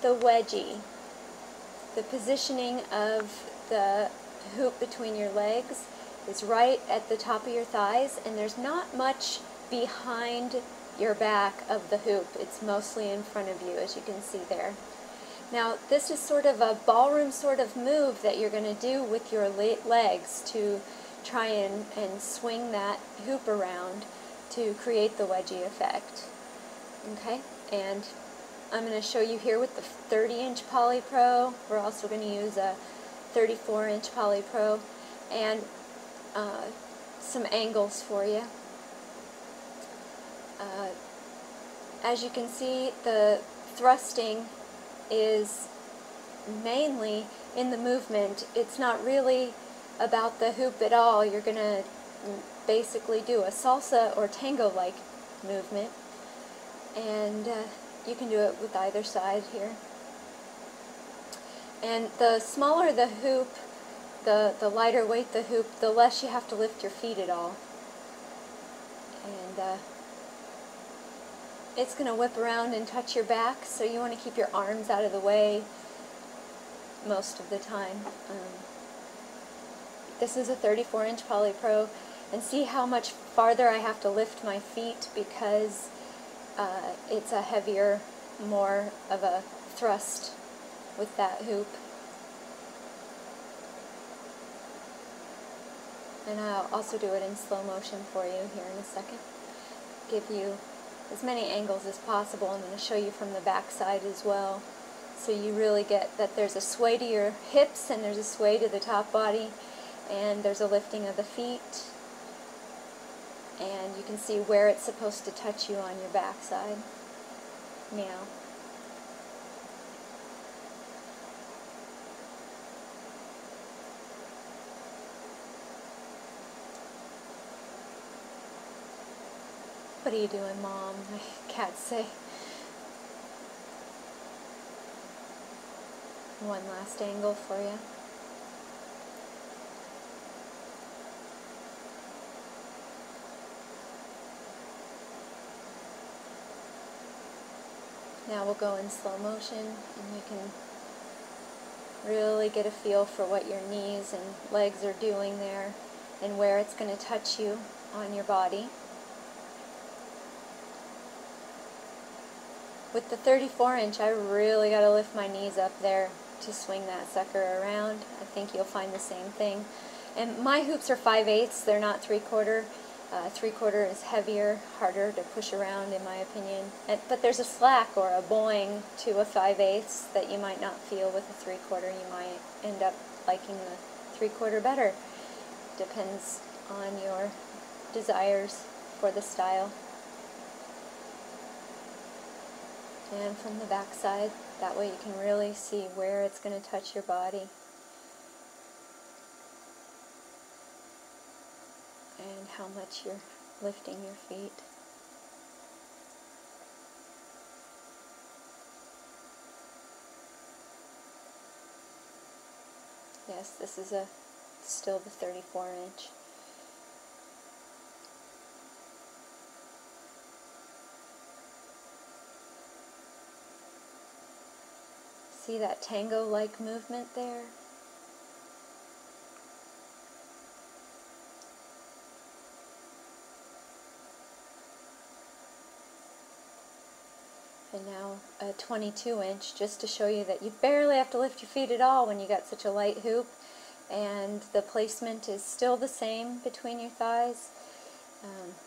the wedgie, the positioning of the hoop between your legs is right at the top of your thighs, and there's not much behind your back of the hoop. It's mostly in front of you, as you can see there. Now, this is sort of a ballroom sort of move that you're going to do with your legs to try and swing that hoop around to create the wedgie effect. Okay, and I'm going to show you here with the 30-inch Poly Pro. We're also going to use a 34-inch Poly Pro, and some angles for you. As you can see, the thrusting is mainly in the movement. It's not really about the hoop at all. You're going to basically do a salsa or tango-like movement, and you can do it with either side here. And the smaller the hoop, the lighter weight the hoop, the less you have to lift your feet at all. And it's going to whip around and touch your back, so you want to keep your arms out of the way most of the time. This is a 34-inch Poly Pro, and see how much farther I have to lift my feet because it's a heavier, more of a thrust with that hoop. And I'll also do it in slow motion for you here in a second. Give you as many angles as possible. I'm going to show you from the back side as well, so you really get that there's a sway to your hips and there's a sway to the top body, and there's a lifting of the feet, and you can see where it's supposed to touch you on your back side. Now, what are you doing, Mom? My cats say. One last angle for you. Now we'll go in slow motion, and you can really get a feel for what your knees and legs are doing there and where it's going to touch you on your body. With the 34-inch, I really got to lift my knees up there to swing that sucker around. I think you'll find the same thing. And my hoops are 5/8, they're not 3/4. 3/4 is heavier, harder to push around in my opinion. But there's a slack or a boing to a 5/8 that you might not feel with a 3/4. You might end up liking the 3/4 better. Depends on your desires for the style. And from the back side, that way you can really see where it's going to touch your body. And how much you're lifting your feet. Yes, this is still the 34-inch. See that tango-like movement there? And now a 22-inch, just to show you that you barely have to lift your feet at all when you got such a light hoop, and the placement is still the same between your thighs,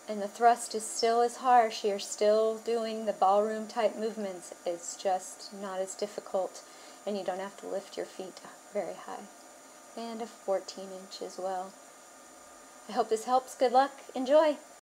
and the thrust is still as harsh. You're still doing the ballroom type movements. It's just not as difficult, and you don't have to lift your feet very high. And a 14-inch as well. I hope this helps. Good luck. Enjoy.